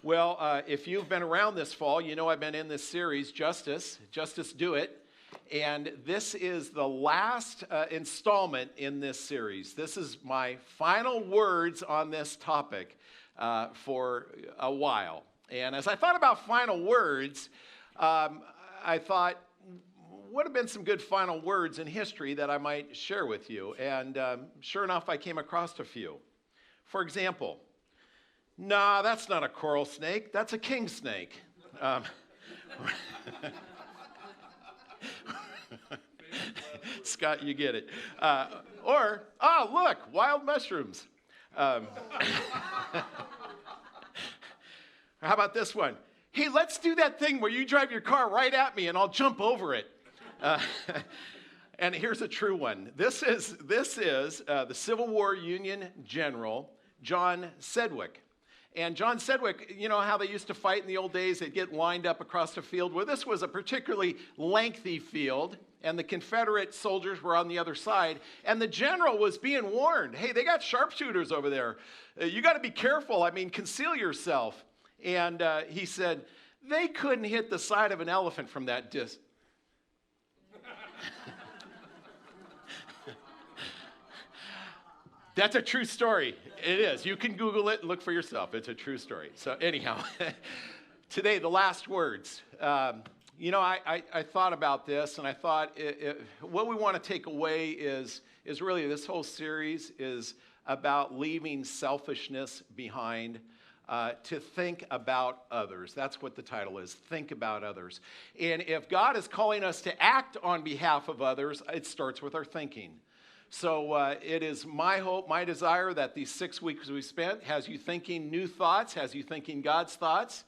Well, if you've been around this fall, you know I've been in this series, Justice Do It. And this is the last installment in this series. This is my final words on this topic for a while. And as I thought about final words, I thought, what have been some good final words in history that I might share with you? And sure enough, I came across a few. For example, nah, that's not a coral snake, that's a king snake. Scott, you get it. Or, look, wild mushrooms. How about this one? Hey, let's do that thing where you drive your car right at me and I'll jump over it. And here's a true one. This is the Civil War Union General, John Sedgwick. And John Sedgwick, you know how they used to fight in the old days? They'd get lined up across the field. Well, this was a particularly lengthy field, and the Confederate soldiers were on the other side. And the general was being warned, hey, they got sharpshooters over there. You got to be careful. I mean, conceal yourself. And he said, they couldn't hit the side of an elephant from that distance. That's a true story. It is. You can Google it and look for yourself. It's a true story. So anyhow, today, the last words. I thought about this, and I thought what we want to take away is really this whole series is about leaving selfishness behind to think about others. That's what the title is, Think About Others. And if God is calling us to act on behalf of others, it starts with our thinking. So it is my hope, my desire that these 6 weeks we spent has you thinking new thoughts, has you thinking God's thoughts.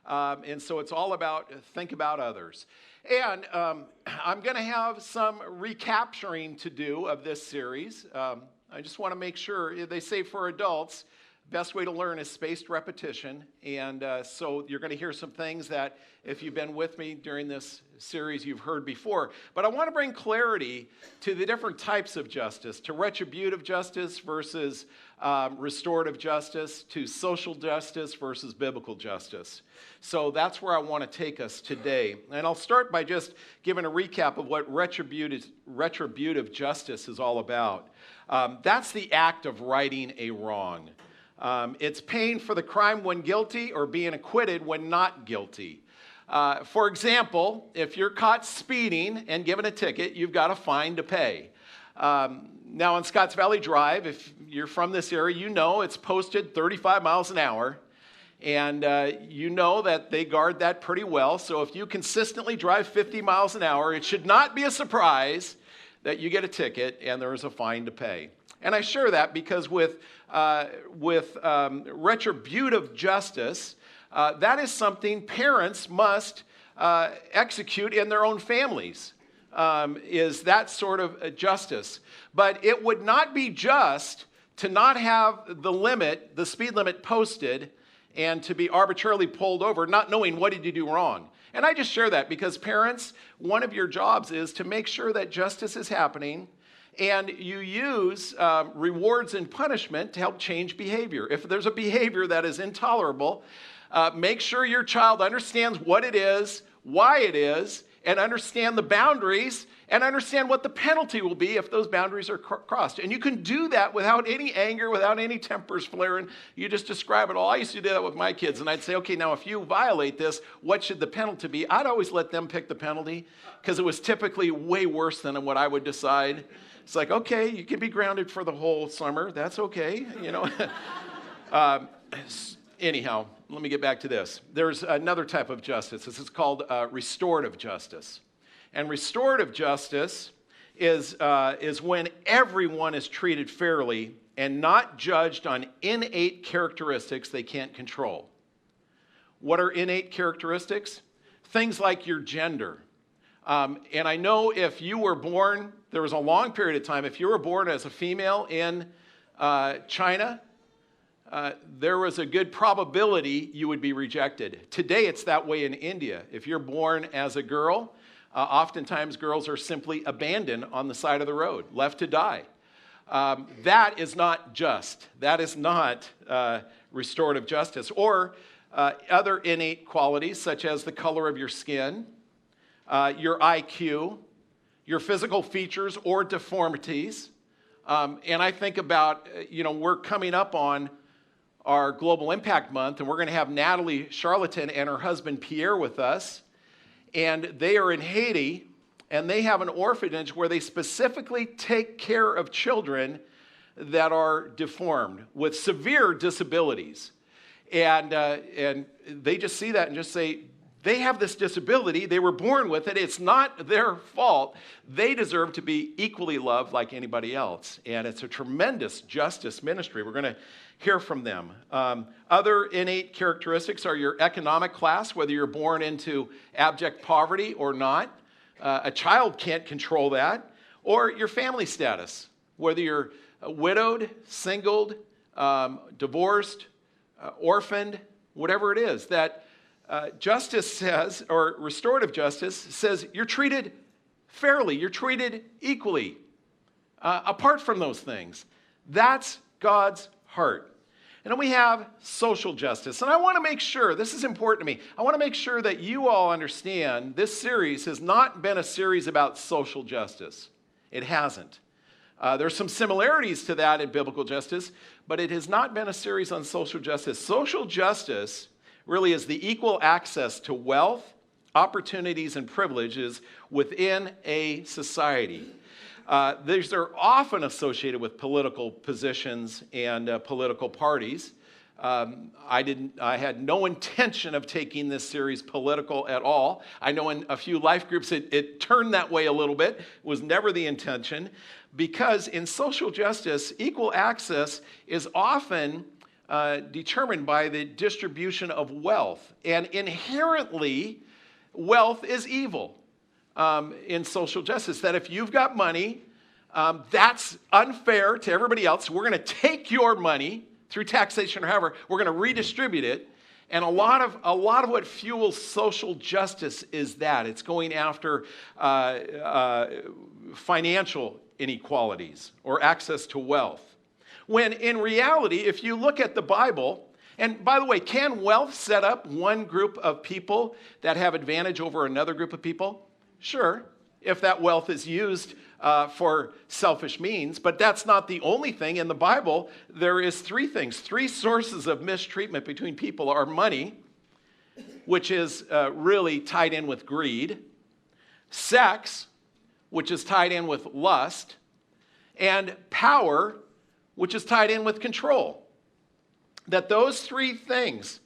And so it's all about think about others. And I'm going to have some recapturing to do of this series. I just want to make sure, they say for adults, best way to learn is spaced repetition. And so you're going to hear some things that if you've been with me during this series, you've heard before. But I want to bring clarity to the different types of justice, to retributive justice versus restorative justice, to social justice versus biblical justice. So that's where I want to take us today. And I'll start by just giving a recap of what retributive justice is all about. That's the act of righting a wrong. It's paying for the crime when guilty or being acquitted when not guilty. For example, if you're caught speeding and given a ticket, you've got a fine to pay. Now on Scotts Valley Drive, if you're from this area, you know it's posted 35 miles an hour. And you know that they guard that pretty well. So if you consistently drive 50 miles an hour, it should not be a surprise that you get a ticket and there is a fine to pay. And I share that because with retributive justice, that is something parents must execute in their own families, is that sort of justice. But it would not be just to not have the speed limit posted and to be arbitrarily pulled over, not knowing what did you do wrong. And I just share that because parents, one of your jobs is to make sure that justice is happening. And you use rewards and punishment to help change behavior. If there's a behavior that is intolerable, make sure your child understands what it is, why it is, and understand the boundaries, and understand what the penalty will be if those boundaries are crossed. And you can do that without any anger, without any tempers flaring. You just describe it all. I used to do that with my kids, and I'd say, okay, now if you violate this, what should the penalty be? I'd always let them pick the penalty, because it was typically way worse than what I would decide. It's like, okay, you can be grounded for the whole summer. That's okay, you know. Anyhow, let me get back to this. There's another type of justice. This is called restorative justice. And restorative justice is when everyone is treated fairly and not judged on innate characteristics they can't control. What are innate characteristics? Things like your gender. And I know if you were born, there was a long period of time, if you were born as a female in China, there was a good probability you would be rejected. Today, it's that way in India. If you're born as a girl, oftentimes girls are simply abandoned on the side of the road, left to die. That is not just. That is not restorative justice. Or other innate qualities such as the color of your skin, your IQ, your physical features or deformities. And I think about, we're coming up on our Global Impact Month, and we're going to have Natalie Charlatan and her husband Pierre with us. And they are in Haiti, and they have an orphanage where they specifically take care of children that are deformed with severe disabilities. And they just see that and just say, they have this disability. They were born with it. It's not their fault. They deserve to be equally loved like anybody else. And it's a tremendous justice ministry. We're going to hear from them. Other innate characteristics are your economic class, whether you're born into abject poverty or not. A child can't control that. Or your family status, whether you're widowed, singled, divorced, orphaned, whatever it is. That justice says, or restorative justice says, you're treated fairly, you're treated equally, apart from those things. That's God's heart. And then we have social justice. And I want to make sure, this is important to me, I want to make sure that you all understand this series has not been a series about social justice. It hasn't. There's some similarities to that in biblical justice, but it has not been a series on social justice. Social justice really is the equal access to wealth, opportunities, and privileges within a society. These are often associated with political positions and political parties. I had no intention of taking this series political at all. I know in a few life groups it turned that way a little bit. It was never the intention, because in social justice, equal access is often determined by the distribution of wealth. And inherently, wealth is evil in social justice. That if you've got money, that's unfair to everybody else. We're going to take your money through taxation or however, we're going to redistribute it. And a lot of what fuels social justice is that. It's going after financial inequalities or access to wealth. When in reality, if you look at the Bible, and by the way, can wealth set up one group of people that have advantage over another group of people? Sure, if that wealth is used for selfish means, but that's not the only thing. In the Bible, there is three things. Three sources of mistreatment between people are money, which is really tied in with greed, sex, which is tied in with lust, and power, which is tied in with control. That those three things,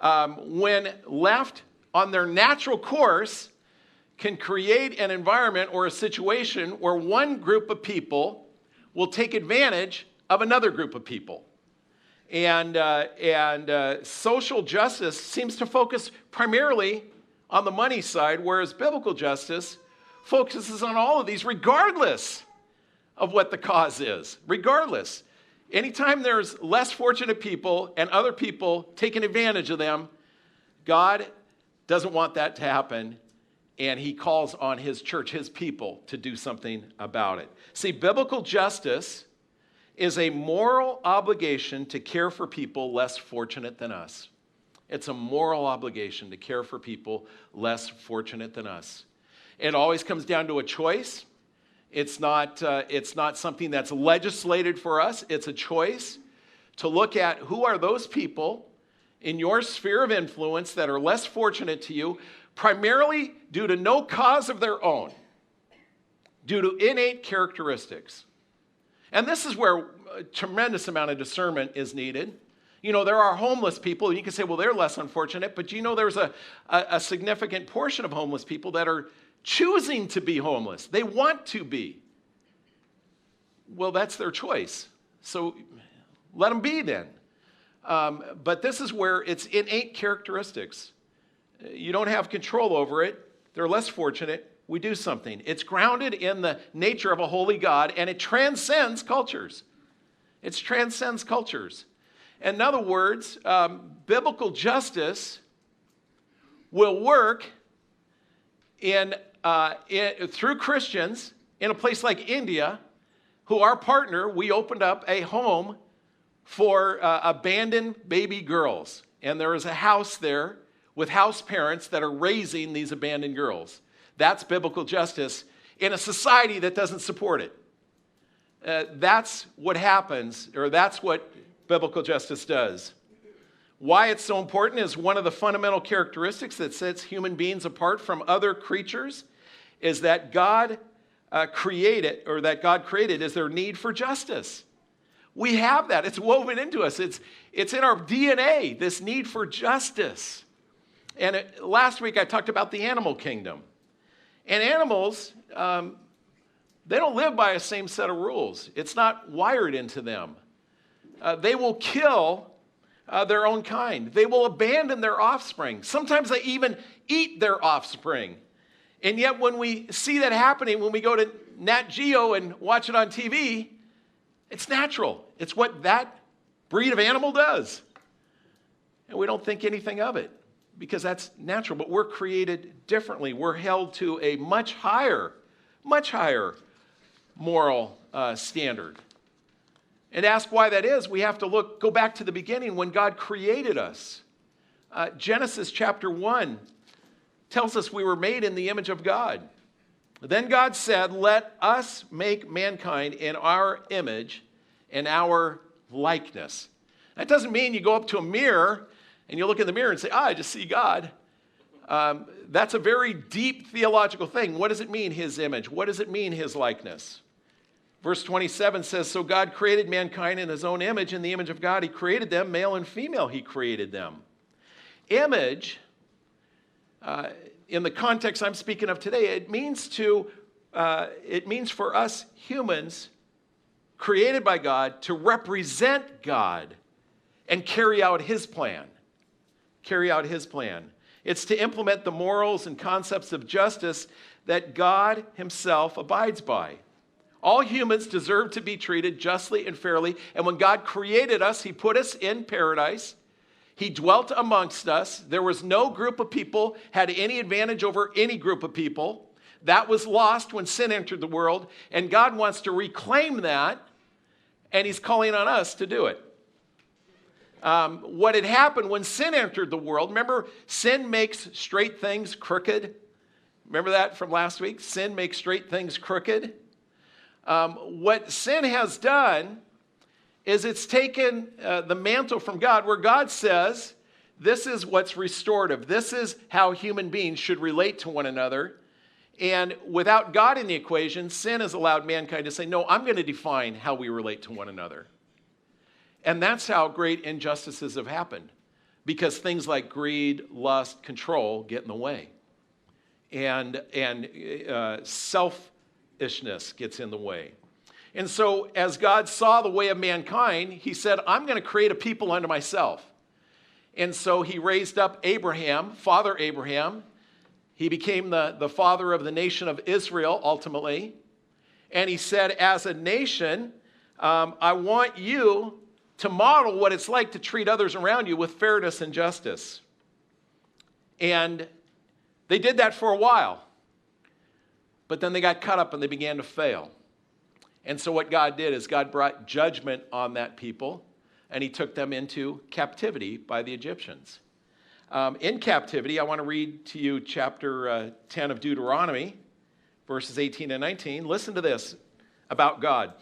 when left on their natural course, can create an environment or a situation where one group of people will take advantage of another group of people. And social justice seems to focus primarily on the money side, whereas biblical justice focuses on all of these regardless of what the cause is. Regardless. Anytime there's less fortunate people and other people taking advantage of them, God doesn't want that to happen. And he calls on his church, his people, to do something about it. See, biblical justice is a moral obligation to care for people less fortunate than us. It's a moral obligation to care for people less fortunate than us. It always comes down to a choice. It's not something that's legislated for us. It's a choice to look at who are those people in your sphere of influence that are less fortunate to you, primarily due to no cause of their own, due to innate characteristics. And this is where a tremendous amount of discernment is needed. There are homeless people, and you can say, well, they're less unfortunate, but there's a significant portion of homeless people that are choosing to be homeless. They want to be. Well, that's their choice. So let them be then. But this is where it's innate characteristics. You don't have control over it. They're less fortunate. We do something. It's grounded in the nature of a holy God, and it transcends cultures. It transcends cultures. In other words, biblical justice will work through Christians in a place like India, who our partner, we opened up a home for abandoned baby girls. and there is a house there with house parents that are raising these abandoned girls. That's biblical justice in a society that doesn't support it. That's what happens, or that's what biblical justice does. Why it's so important is one of the fundamental characteristics that sets human beings apart from other creatures is that God created is their need for justice. We have that. It's woven into us. It's in our DNA, this need for justice. And last week I talked about the animal kingdom. And animals, they don't live by the same set of rules. It's not wired into them. They will kill their own kind. They will abandon their offspring. Sometimes they even eat their offspring. And yet when we see that happening, when we go to Nat Geo and watch it on TV, it's natural. It's what that breed of animal does. And we don't think anything of it because that's natural. But we're created differently. We're held to a much higher moral standard. And to ask why that is, we have to go back to the beginning when God created us. Genesis chapter 1 tells us we were made in the image of God. Then God said, let us make mankind in our image and our likeness. That doesn't mean you go up to a mirror and you look in the mirror and say, I just see God. That's a very deep theological thing. What does it mean, his image? What does it mean, his likeness? Verse 27 says, so God created mankind in his own image. In the image of God, he created them. Male and female, he created them. Image, in the context I'm speaking of today, it means for us humans created by God to represent God and carry out his plan. Carry out his plan. It's to implement the morals and concepts of justice that God himself abides by. All humans deserve to be treated justly and fairly. And when God created us, he put us in paradise. He dwelt amongst us. There was no group of people had any advantage over any group of people. That was lost when sin entered the world. And God wants to reclaim that. And he's calling on us to do it. What had happened when sin entered the world, remember, sin makes straight things crooked. Remember that from last week? Sin makes straight things crooked. What sin has done is it's taken the mantle from God where God says, this is what's restorative. This is how human beings should relate to one another. And without God in the equation, sin has allowed mankind to say, no, I'm going to define how we relate to one another. And that's how great injustices have happened. Because things like greed, lust, control get in the way. And selfishness gets in the way. And so as God saw the way of mankind, he said, I'm going to create a people unto myself. And so he raised up Abraham, Father Abraham. He became the father of the nation of Israel, ultimately. And he said, as a nation, I want you to model what it's like to treat others around you with fairness and justice. And they did that for a while. But then they got caught up and they began to fail. And so what God did is God brought judgment on that people, and he took them into captivity by the Egyptians. In captivity, I want to read to you chapter 10 of Deuteronomy, verses 18 and 19. Listen to this about God.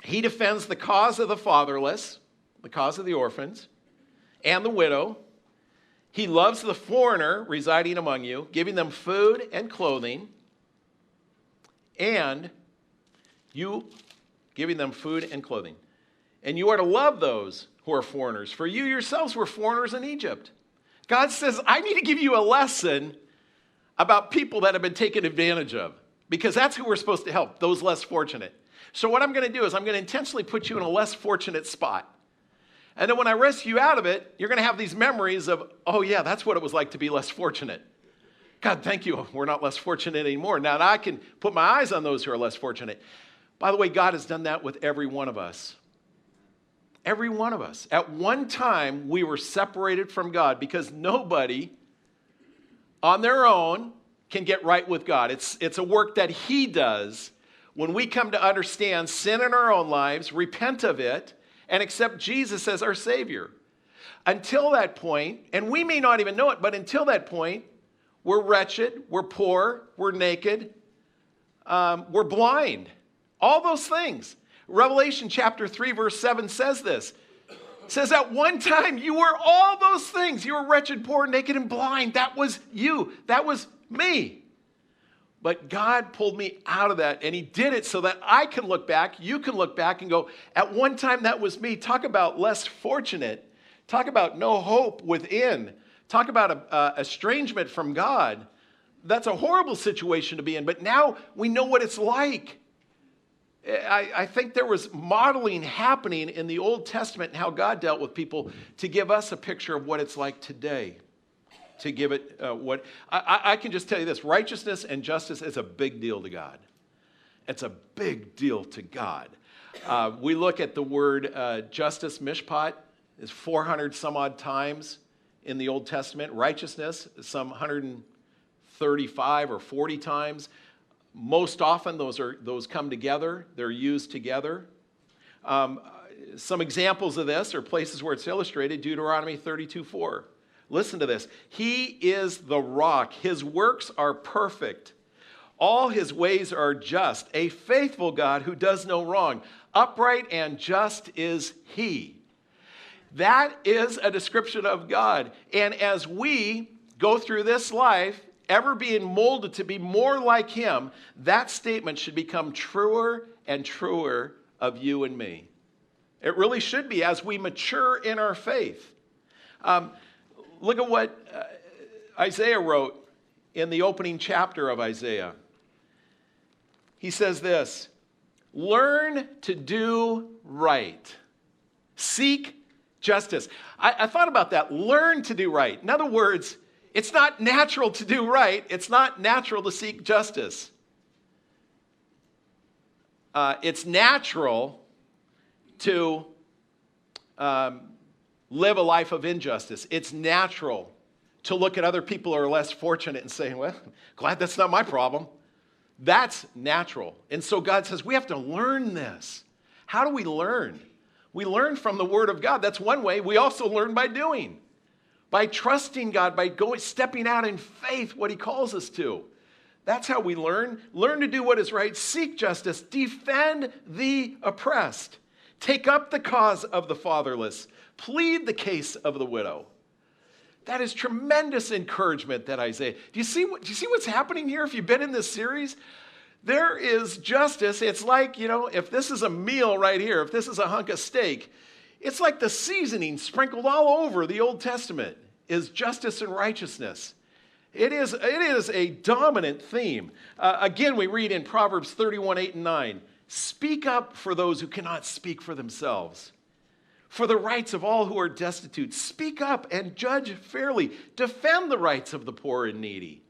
He defends the cause of the fatherless, the cause of the orphans, and the widow. He loves the foreigner residing among you, giving them food and clothing, and you giving them food and clothing. And you are to love those who are foreigners, for you yourselves were foreigners in Egypt. God says, I need to give you a lesson about people that have been taken advantage of, because that's who we're supposed to help, those less fortunate. So what I'm going to do is I'm going to intentionally put you in a less fortunate spot. And then when I rescue you out of it, you're going to have these memories of, oh yeah, that's what it was like to be less fortunate. God, thank you. We're not less fortunate anymore. Now I can put my eyes on those who are less fortunate. By the way, God has done that with every one of us. Every one of us. At one time, we were separated from God because nobody on their own can get right with God. It's a work that he does when we come to understand sin in our own lives, repent of it, and accept Jesus as our Savior. Until that point, and we may not even know it, but until that point, we're wretched, we're poor, we're naked, we're blind. All those things. Revelation chapter 3, verse 7 says this. It says, at one time you were all those things. You were wretched, poor, naked, and blind. That was you. That was me. But God pulled me out of that, and he did it so that I can look back, you can look back and go, at one time that was me. Talk about less fortunate. Talk about no hope within. Talk about estrangement from God. That's a horrible situation to be in, but now we know what it's like. I think there was modeling happening in the Old Testament and how God dealt with people to give us a picture of what it's like today. To give it what I can just tell you this: righteousness and justice is a big deal to God. It's a big deal to God. We look at the word justice, mishpat, is 400 some odd times in the Old Testament. Righteousness, some 135 or 40 times. Most often, those come together. They're used together. Some examples of this are places where it's illustrated. Deuteronomy 32:4. Listen to this. He is the rock. His works are perfect. All his ways are just. A faithful God who does no wrong. Upright and just is he. That is a description of God. And as we go through this life, ever being molded to be more like him, that statement should become truer and truer of you and me. It really should be as we mature in our faith. Look at what Isaiah wrote in the opening chapter of Isaiah. He says this, learn to do right. Seek justice. I thought about that. Learn to do right. In other words, it's not natural to do right. It's not natural to seek justice. It's natural to live a life of injustice. It's natural to look at other people who are less fortunate and say, well, glad that's not my problem. That's natural. And so God says we have to learn this. How do we learn? We learn from the Word of God. That's one way. We also learn by doing. By trusting God, by stepping out in faith, what he calls us to. That's how we learn. Learn to do what is right. Seek justice. Defend the oppressed. Take up the cause of the fatherless. Plead the case of the widow. That is tremendous encouragement that Isaiah. Do you see what's happening here if you've been in this series? There is justice. It's like, if this is a meal right here, if this is a hunk of steak, it's like the seasoning sprinkled all over the Old Testament is justice and righteousness. It is a dominant theme. Again, we read in Proverbs 31:8 and 9, speak up for those who cannot speak for themselves. For the rights of all who are destitute, speak up and judge fairly. Defend the rights of the poor and needy.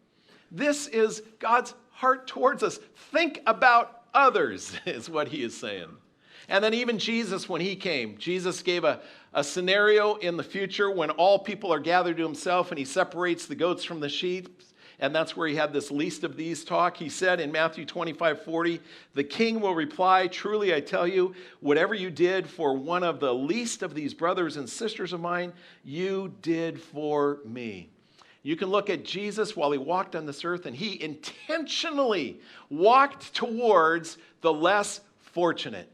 This is God's heart towards us. Think about others, is what he is saying. And then even Jesus, when he came, Jesus gave a scenario in the future when all people are gathered to himself and he separates the goats from the sheep. And that's where he had this least of these talk. He said in Matthew 25:40, the king will reply, truly I tell you, whatever you did for one of the least of these brothers and sisters of mine, you did for me. You can look at Jesus while he walked on this earth, and he intentionally walked towards the less fortunate.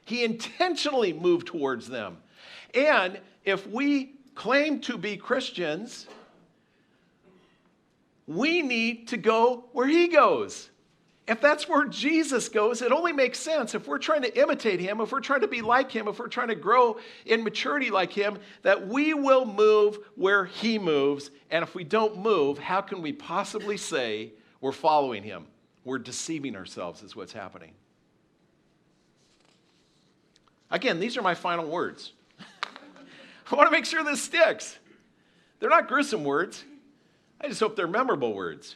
He intentionally moved towards them. And if we claim to be Christians, we need to go where he goes. If that's where Jesus goes, it only makes sense if we're trying to imitate him, if we're trying to be like him, if we're trying to grow in maturity like him, that we will move where he moves. And if we don't move, how can we possibly say we're following him? We're deceiving ourselves is what's happening. Again, these are my final words. I want to make sure this sticks. They're not gruesome words. I just hope they're memorable words.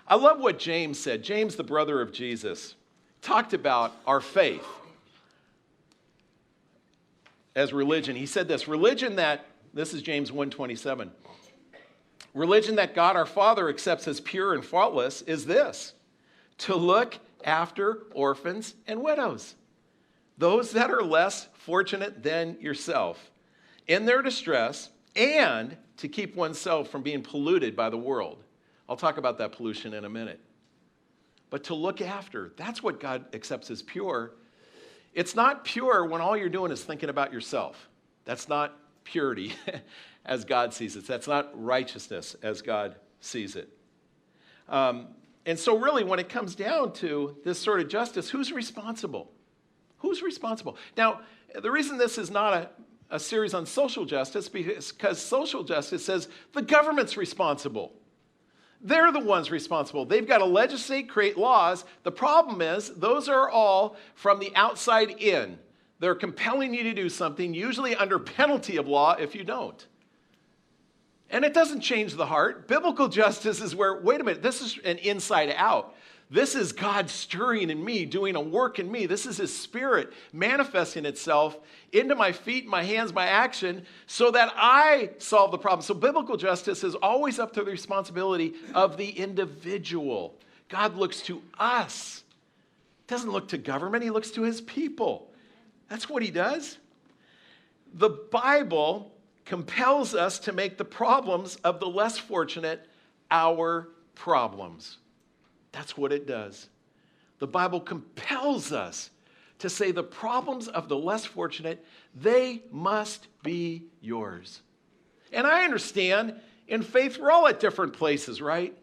I love what James said. James, the brother of Jesus, talked about our faith as religion. He said this, this is James 1:27. Religion that God our Father accepts as pure and faultless is this, to look after orphans and widows, those that are less fortunate than yourself, in their distress and to keep oneself from being polluted by the world. I'll talk about that pollution in a minute. But to look after, that's what God accepts as pure. It's not pure when all you're doing is thinking about yourself. That's not purity as God sees it. That's not righteousness as God sees it. And so really when it comes down to this sort of justice, who's responsible? Who's responsible? Now, the reason this is not a series on social justice is because social justice says the government's responsible. They're the ones responsible. They've got to legislate, create laws. The problem is those are all from the outside in. They're compelling you to do something, usually under penalty of law if you don't. And it doesn't change the heart. Biblical justice is where, wait a minute, this is an inside out. This is God stirring in me, doing a work in me. This is his spirit manifesting itself into my feet, my hands, my action, so that I solve the problem. So biblical justice is always up to the responsibility of the individual. God looks to us. He doesn't look to government, he looks to his people. That's what he does. The Bible compels us to make the problems of the less fortunate our problems. That's what it does. The Bible compels us to say the problems of the less fortunate, they must be yours. And I understand in faith, we're all at different places, right?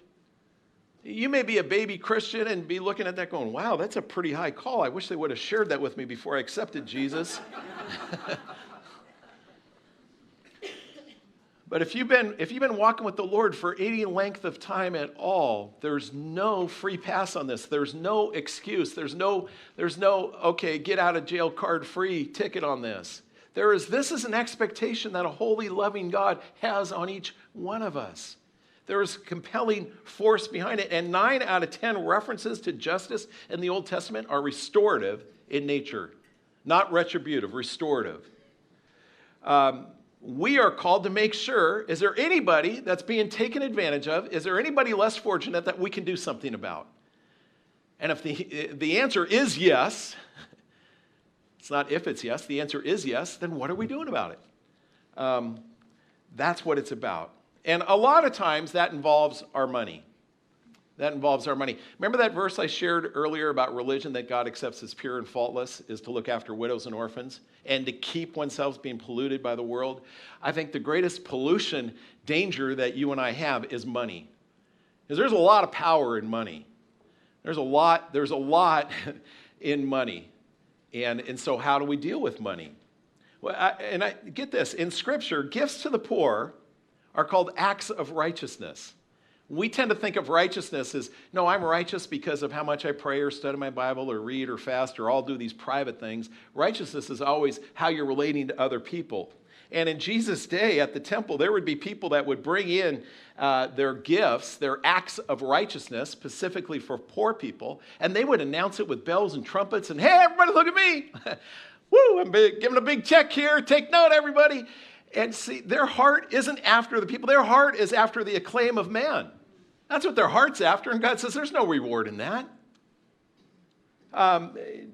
You may be a baby Christian and be looking at that going, wow, that's a pretty high call. I wish they would have shared that with me before I accepted Jesus. But if you've been walking with the Lord for any length of time at all, there's no free pass on this. There's no excuse. There's no okay, get out of jail card free ticket on this. This is an expectation that a holy, loving God has on each one of us. There is compelling force behind it. And 9 out of 10 references to justice in the Old Testament are restorative in nature, not retributive, restorative. We are called to make sure, is there anybody that's being taken advantage of? Is there anybody less fortunate that we can do something about? And if the answer is yes, it's not if it's yes, the answer is yes, then what are we doing about it? That's what it's about. And a lot of times that involves our money. That involves our money. Remember that verse I shared earlier about religion that God accepts as pure and faultless is to look after widows and orphans and to keep oneself being polluted by the world? I think the greatest pollution danger that you and I have is money. Because there's a lot of power in money. There's a lot in money. And so how do we deal with money? Well, I get this. In Scripture, gifts to the poor are called acts of righteousness. We tend to think of righteousness as, no, I'm righteous because of how much I pray or study my Bible or read or fast or all do these private things. Righteousness is always how you're relating to other people. And in Jesus' day at the temple, there would be people that would bring in their gifts, their acts of righteousness, specifically for poor people, and they would announce it with bells and trumpets and, hey, everybody, look at me. Woo, I'm giving a big check here. Take note, everybody. And see, their heart isn't after the people. Their heart is after the acclaim of man. That's what their heart's after. And God says there's no reward in that.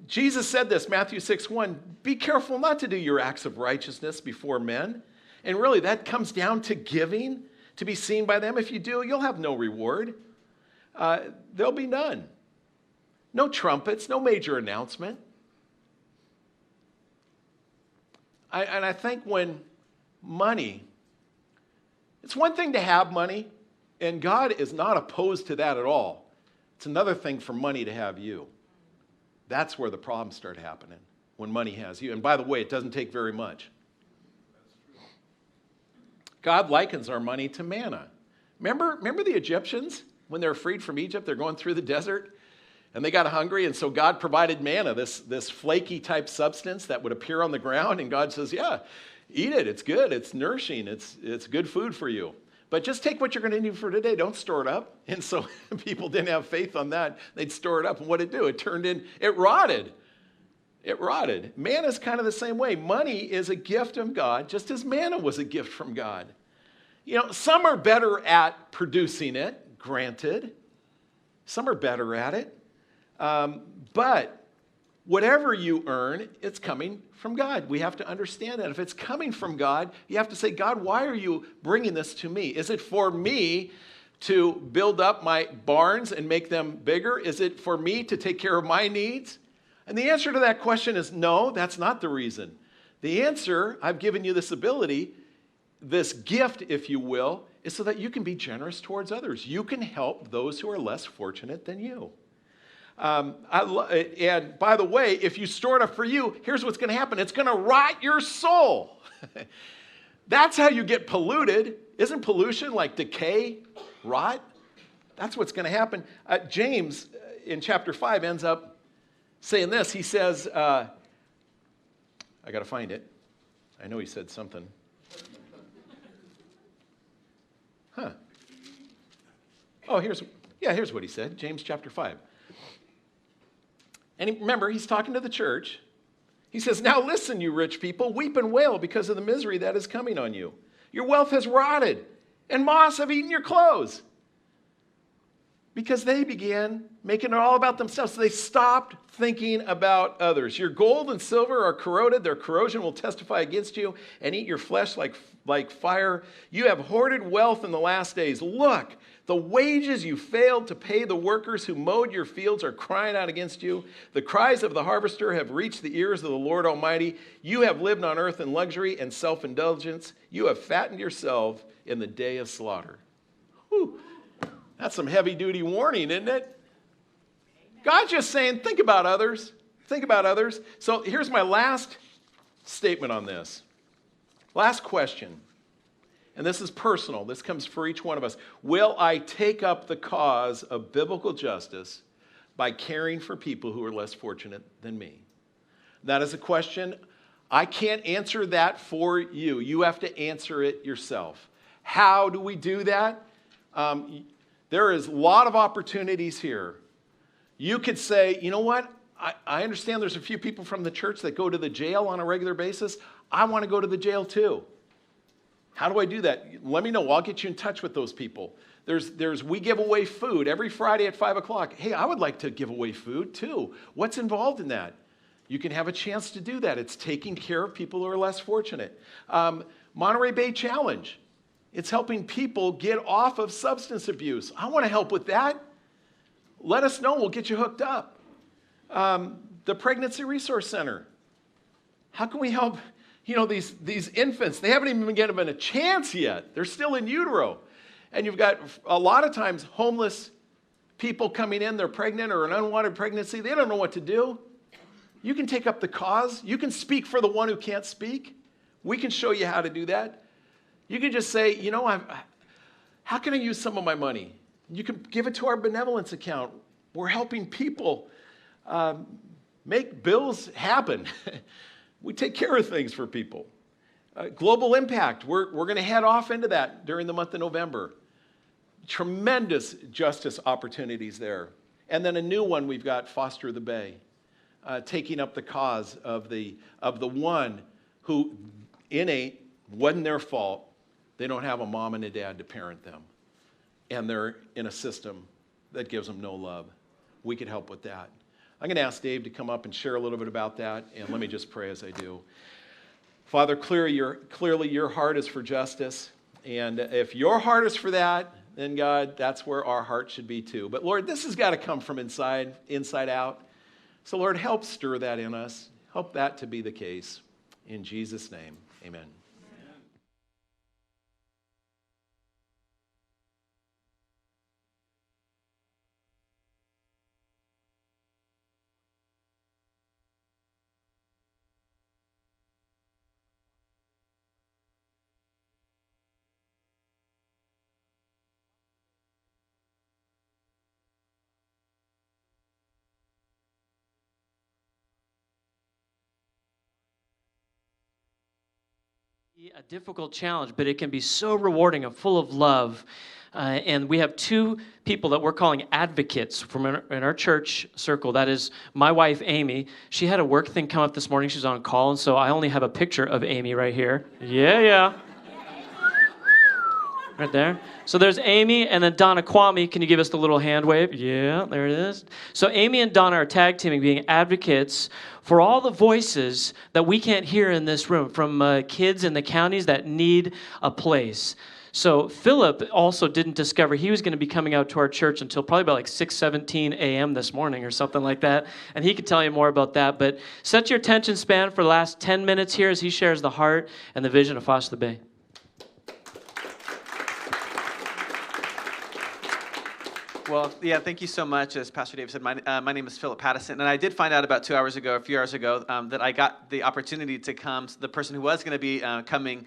Jesus said this, Matthew 6:1, be careful not to do your acts of righteousness before men. And really that comes down to giving, to be seen by them. If you do, you'll have no reward. There'll be none. No trumpets, no major announcement. I think when money, it's one thing to have money, and God is not opposed to that at all. It's another thing for money to have you. That's where the problems start happening, when money has you. And by the way, it doesn't take very much. God likens our money to manna. Remember the Egyptians? When they're freed from Egypt, they're going through the desert, and they got hungry, and so God provided manna, this flaky type substance that would appear on the ground, and God says, yeah, eat it. It's good. It's nourishing. It's good food for you. But just take what you're going to need for today. Don't store it up. And so people didn't have faith on that. They'd store it up. And what did it do? It rotted. It rotted. Manna is kind of the same way. Money is a gift of God, just as manna was a gift from God. You know, some are better at producing it, granted. Some are better at it. But whatever you earn, it's coming from God. We have to understand that. If it's coming from God, you have to say, God, why are you bringing this to me? Is it for me to build up my barns and make them bigger? Is it for me to take care of my needs? And the answer to that question is no, that's not the reason. The answer, I've given you this ability, this gift, if you will, is so that you can be generous towards others. You can help those who are less fortunate than you. And by the way, if you store it up for you, here's what's going to happen. It's going to rot your soul. That's how you get polluted. Isn't pollution like decay, rot? That's what's going to happen. James, in chapter 5, ends up saying this. He says, I got to find it. I know he said something. Oh, here's what he said. James chapter 5. And remember, he's talking to the church. He says, now listen, you rich people, weep and wail because of the misery that is coming on you. Your wealth has rotted, and moths have eaten your clothes. Because they began making it all about themselves. So they stopped thinking about others. Your gold and silver are corroded. Their corrosion will testify against you and eat your flesh like fire. You have hoarded wealth in the last days. Look, the wages you failed to pay the workers who mowed your fields are crying out against you. The cries of the harvester have reached the ears of the Lord Almighty. You have lived on earth in luxury and self-indulgence. You have fattened yourself in the day of slaughter. Whew. That's some heavy-duty warning, isn't it? God's just saying, think about others. Think about others. So here's my last statement on this. Last question. And this is personal. This comes for each one of us. Will I take up the cause of biblical justice by caring for people who are less fortunate than me? That is a question. I can't answer that for you. You have to answer it yourself. How do we do that? There is a lot of opportunities here. You could say, you know what? I understand there's a few people from the church that go to the jail on a regular basis. I want to go to the jail too. How do I do that? Let me know. I'll get you in touch with those people. We give away food every Friday at 5 o'clock. Hey, I would like to give away food too. What's involved in that? You can have a chance to do that. It's taking care of people who are less fortunate. Monterey Bay Challenge. It's helping people get off of substance abuse. I want to help with that. Let us know. We'll get you hooked up. The Pregnancy Resource Center. How can we help, these infants? They haven't even been given a chance yet. They're still in utero. And you've got a lot of times homeless people coming in. They're pregnant or an unwanted pregnancy. They don't know what to do. You can take up the cause. You can speak for the one who can't speak. We can show you how to do that. You can just say, how can I use some of my money? You can give it to our benevolence account. We're helping people make bills happen. We take care of things for people. Global impact. We're going to head off into that during the month of November. Tremendous justice opportunities there. And then a new one we've got, Foster the Bay, taking up the cause of the one who wasn't their fault. They don't have a mom and a dad to parent them. And they're in a system that gives them no love. We could help with that. I'm going to ask Dave to come up and share a little bit about that. And let me just pray as I do. Father, clearly your heart is for justice. And if your heart is for that, then God, that's where our heart should be too. But Lord, this has got to come from inside out. So Lord, help stir that in us. Help that to be the case. In Jesus' name, amen. A difficult challenge, but it can be so rewarding and full of love. And we have two people that we're calling advocates in our church circle. That is my wife, Amy. She had a work thing come up this morning. She's on call, and so I only have a picture of Amy right here. Yeah. Right there. So there's Amy and then Donna Kwame. Can you give us the little hand wave? Yeah, there it is. So Amy and Donna are tag teaming, being advocates for all the voices that we can't hear in this room, from kids in the counties that need a place. So Philip also didn't discover he was going to be coming out to our church until probably about like 6:17 a.m. this morning or something like that. And he could tell you more about that. But set your attention span for the last 10 minutes here as he shares the heart and the vision of Foster the Bay. Well, yeah, thank you so much. As Pastor Dave said, my name is Philip Pattison, and I did find out about a few hours ago, that I got the opportunity to come. The person who was going to be coming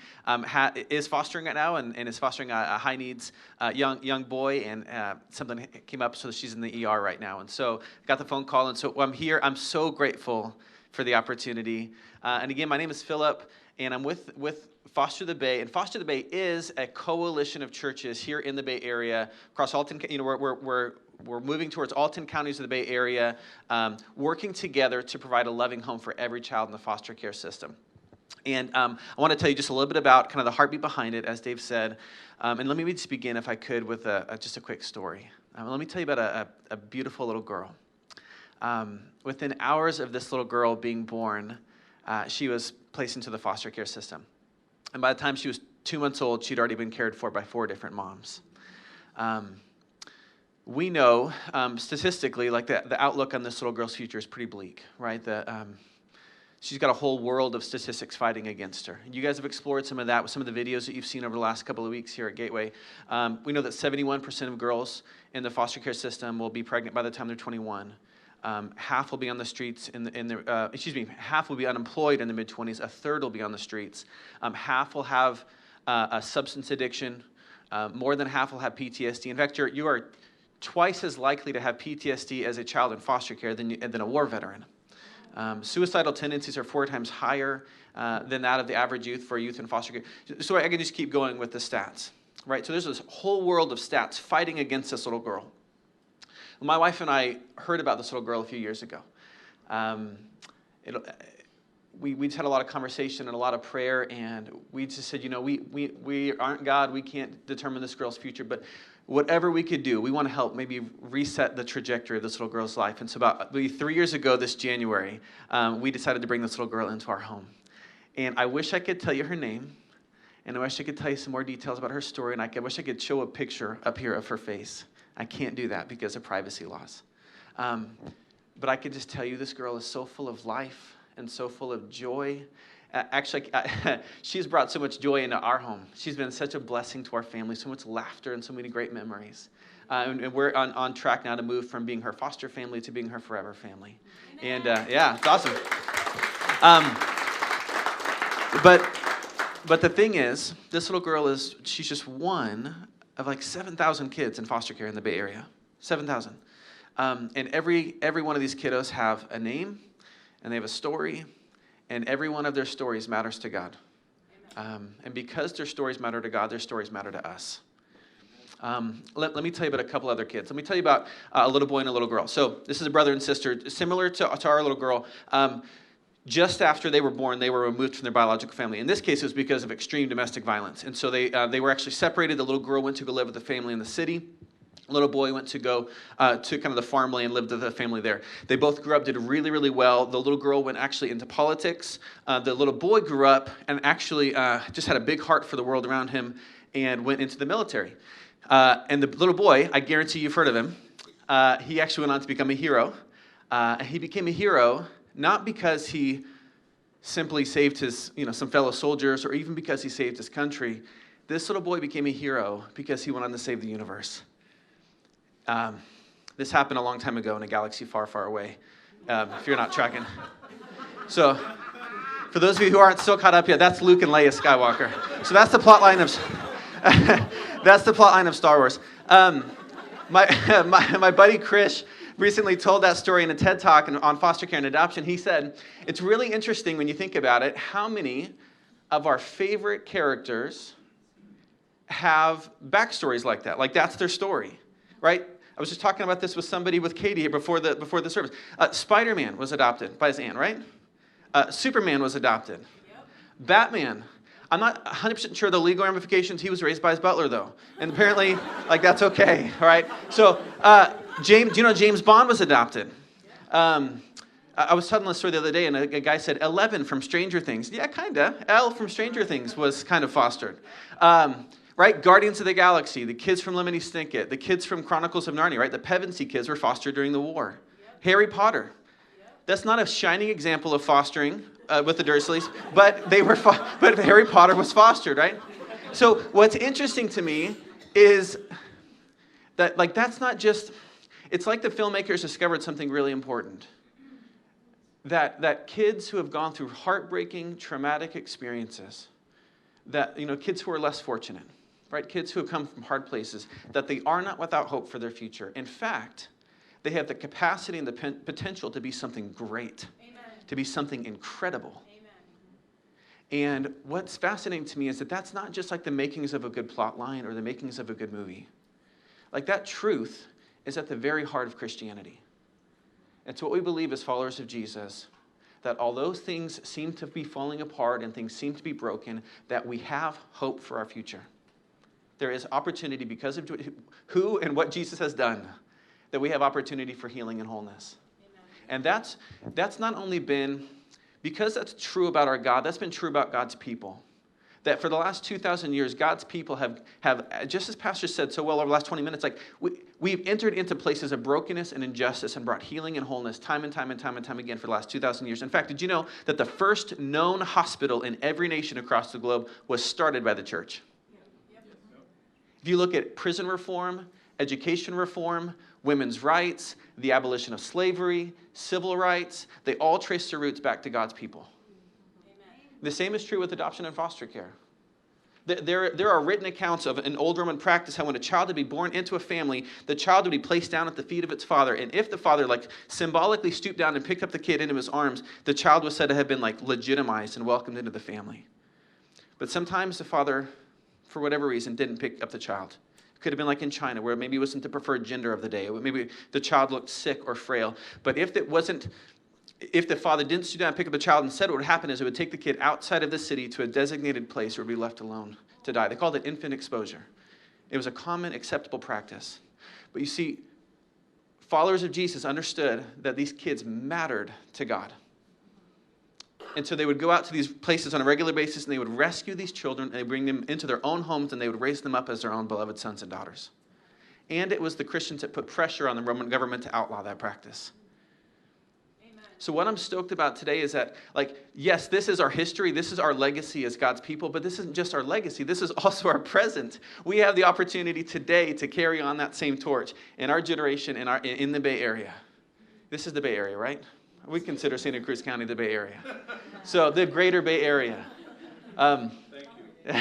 is fostering right now, and is fostering a high needs young boy, and something came up, so she's in the ER right now. And so I got the phone call, and so I'm here. I'm so grateful for the opportunity. And again, my name is Philip, and I'm with Foster the Bay, and Foster the Bay is a coalition of churches here in the Bay Area, across all 10. We're moving towards all 10 counties of the Bay Area, working together to provide a loving home for every child in the foster care system. And I want to tell you just a little bit about kind of the heartbeat behind it, as Dave said. And let me just begin, if I could, with just a quick story. Let me tell you about a beautiful little girl. Within hours of this little girl being born, she was placed into the foster care system. And by the time she was 2 months old, she'd already been cared for by 4 different moms. We know, statistically, like the outlook on this little girl's future is pretty bleak, right? She's got a whole world of statistics fighting against her. You guys have explored some of that with some of the videos that you've seen over the last couple of weeks here at Gateway. We know that 71% of girls in the foster care system will be pregnant by the time they're 21. Half will be on the streets half will be unemployed in the mid-20s. A third will be on the streets. Half will have a substance addiction. More than half will have PTSD. In fact, you are twice as likely to have PTSD as a child in foster care than a war veteran. Suicidal tendencies are 4 times higher than that of the average youth for youth in foster care. So I can just keep going with the stats, right? So there's this whole world of stats fighting against this little girl. My wife and I heard about this little girl a few years ago. We just had a lot of conversation and a lot of prayer, and we just said, we aren't God. We can't determine this girl's future, but whatever we could do, we want to help maybe reset the trajectory of this little girl's life. And so about 3 years ago this January, we decided to bring this little girl into our home. And I wish I could tell you her name, and I wish I could tell you some more details about her story, and I wish I could show a picture up here of her face. I can't do that because of privacy laws. But I can just tell you this girl is so full of life and so full of joy. Actually, she's brought so much joy into our home. She's been such a blessing to our family, so much laughter and so many great memories. And we're on track now to move from being her foster family to being her forever family. And yeah, it's awesome. But the thing is, this little girl she's just one of like 7,000 kids in foster care in the Bay Area. 7,000. And every one of these kiddos have a name, and they have a story, and every one of their stories matters to God. And because their stories matter to God, their stories matter to us. Let me tell you about a couple other kids. Let me tell you about a little boy and a little girl. So this is a brother and sister, similar to our little girl. Just after they were born, they were removed from their biological family. In this case, it was because of extreme domestic violence. And so they were actually separated. The little girl went to go live with the family in the city. The little boy went to go to kind of the farmland, lived with the family there. They both grew up, did really, really well. The little girl went actually into politics. The little boy grew up and actually just had a big heart for the world around him and went into the military. And the little boy, I guarantee you've heard of him, he actually went on to become a hero. And he became a hero not because he simply saved his, some fellow soldiers, or even because he saved his country. This little boy became a hero because he went on to save the universe. This happened a long time ago in a galaxy far, far away, if you're not tracking. So, for those of you who aren't still caught up yet, that's Luke and Leia Skywalker. So that's the plot line of Star Wars. My buddy Krish recently told that story in a TED Talk on foster care and adoption. He said, it's really interesting when you think about it, how many of our favorite characters have backstories like that. Like, that's their story, right? I was just talking about this with somebody, with Katie here before the service. Spider-Man was adopted by his aunt, right? Superman was adopted. Yep. Batman. I'm not 100% sure the legal ramifications. He was raised by his butler, though. And apparently, like, that's okay, all right? So, James, do you know James Bond was adopted? I was telling this story the other day, and a guy said 11 from Stranger Things. Yeah, kind of. Elle from Stranger Things was kind of fostered. Right? Guardians of the Galaxy, the kids from Lemony Snicket, the kids from Chronicles of Narnia, right? The Pevensey kids were fostered during the war. Yep. Harry Potter. Yep. That's not a shining example of fostering with the Dursleys, but but Harry Potter was fostered, right? So what's interesting to me is that, like, that's not just, it's like the filmmakers discovered something really important. That kids who have gone through heartbreaking, traumatic experiences, that, kids who are less fortunate, right? Kids who have come from hard places, that they are not without hope for their future. In fact, they have the capacity and the potential to be something great, Amen. To be something incredible. Amen. And what's fascinating to me is that that's not just like the makings of a good plot line or the makings of a good movie. Like, that truth is at the very heart of Christianity. It's what we believe as followers of Jesus, that although things seem to be falling apart and things seem to be broken, that we have hope for our future. There is opportunity because of who and what Jesus has done, that we have opportunity for healing and wholeness. Amen. And that's not only been, because that's true about our God, that's been true about God's people. That for the last 2,000 years, God's people have, just as Pastor said so well over the last 20 minutes, like we've entered into places of brokenness and injustice and brought healing and wholeness time and time and time and time again for the last 2,000 years. In fact, did you know that the first known hospital in every nation across the globe was started by the church? If you look at prison reform, education reform, women's rights, the abolition of slavery, civil rights, they all trace their roots back to God's people. The same is true with adoption and foster care. There are written accounts of an old Roman practice how when a child would be born into a family, the child would be placed down at the feet of its father. And if the father symbolically stooped down and picked up the kid into his arms, the child was said to have been legitimized and welcomed into the family. But sometimes the father, for whatever reason, didn't pick up the child. It could have been like in China, where maybe it wasn't the preferred gender of the day. Maybe the child looked sick or frail. But if the father didn't stoop down and pick up the child, instead what would happen is it would take the kid outside of the city to a designated place where it would be left alone to die. They called it infant exposure. It was a common, acceptable practice. But you see, followers of Jesus understood that these kids mattered to God. And so they would go out to these places on a regular basis, and they would rescue these children, and they bring them into their own homes, and they would raise them up as their own beloved sons and daughters. And it was the Christians that put pressure on the Roman government to outlaw that practice. So what I'm stoked about today is that, yes, this is our history, this is our legacy as God's people, but this isn't just our legacy, this is also our present. We have the opportunity today to carry on that same torch in our generation, in the Bay Area. This is the Bay Area, right? We consider Santa Cruz County the Bay Area. So the greater Bay Area. Thank you.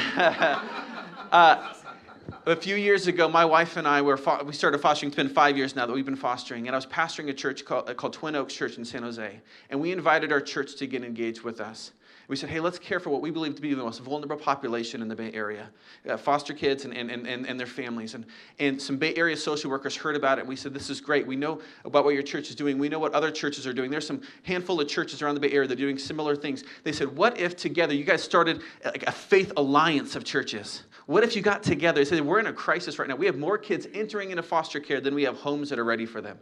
A few years ago, my wife and I, we started fostering. It's been 5 years now that we've been fostering. And I was pastoring a church called Twin Oaks Church in San Jose. And we invited our church to get engaged with us. We said, hey, let's care for what we believe to be the most vulnerable population in the Bay Area. Foster kids and their families. And some Bay Area social workers heard about it. And we said, this is great. We know about what your church is doing. We know what other churches are doing. There's some handful of churches around the Bay Area that are doing similar things. They said, what if together you guys started a faith alliance of churches? What if you got together? They said, we're in a crisis right now. We have more kids entering into foster care than we have homes that are ready for them.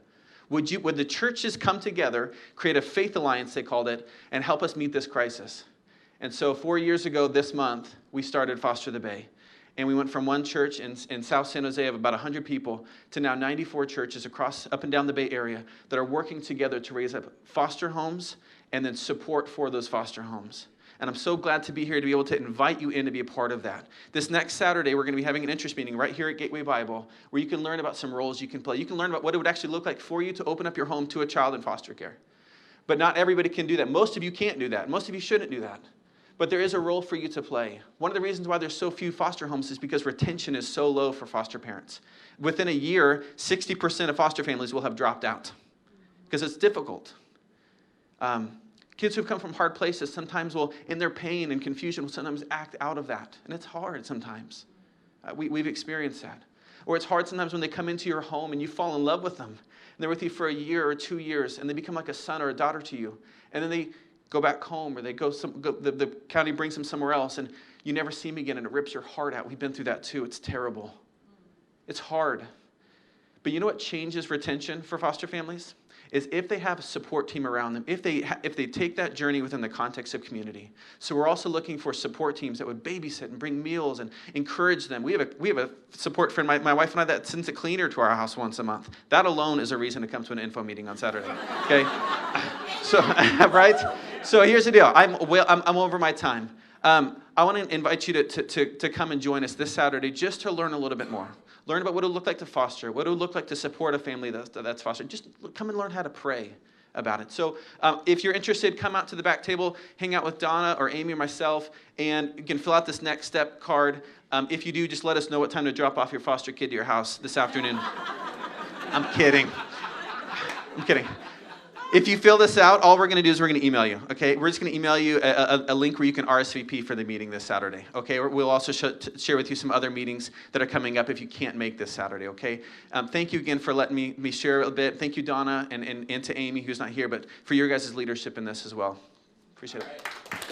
Would the churches come together, create a faith alliance, they called it, and help us meet this crisis? And so 4 years ago this month, we started Foster the Bay. And we went from one church in South San Jose of about 100 people to now 94 churches up and down the Bay Area that are working together to raise up foster homes and then support for those foster homes. And I'm so glad to be here to be able to invite you in to be a part of that. This next Saturday, we're going to be having an interest meeting right here at Gateway Bible where you can learn about some roles you can play. You can learn about what it would actually look like for you to open up your home to a child in foster care. But not everybody can do that. Most of you can't do that. Most of you shouldn't do that. But there is a role for you to play. One of the reasons why there's so few foster homes is because retention is so low for foster parents. Within a year, 60% of foster families will have dropped out because it's difficult. Kids who've come from hard places sometimes will, in their pain and confusion, will sometimes act out of that. And it's hard sometimes. We've experienced that. Or it's hard sometimes when they come into your home and you fall in love with them. And they're with you for a year or 2 years, and they become like a son or a daughter to you. And then they go back home, or the county brings them somewhere else, and you never see them again, and it rips your heart out. We've been through that too. It's terrible. It's hard. But you know what changes retention for foster families? Is if they have a support team around them, if they take that journey within the context of community. So we're also looking for support teams that would babysit and bring meals and encourage them. We have a support friend, my wife and I, that sends a cleaner to our house once a month. That alone is a reason to come to an info meeting on Saturday. Okay, so right. So here's the deal. I'm over my time. I want to invite you to come and join us this Saturday just to learn a little bit more. Learn about what it would look like to foster, what it would look like to support a family that's fostered. Just come and learn how to pray about it. So if you're interested, come out to the back table, hang out with Donna or Amy or myself, and you can fill out this next step card. If you do, just let us know what time to drop off your foster kid to your house this afternoon. I'm kidding. If you fill this out, all we're going to do is we're going to email you, okay? We're just going to email you a link where you can RSVP for the meeting this Saturday, okay? We'll also share with you some other meetings that are coming up if you can't make this Saturday, okay? Thank you again for letting me share a bit. Thank you, Donna, and to Amy, who's not here, but for your guys' leadership in this as well. Appreciate it.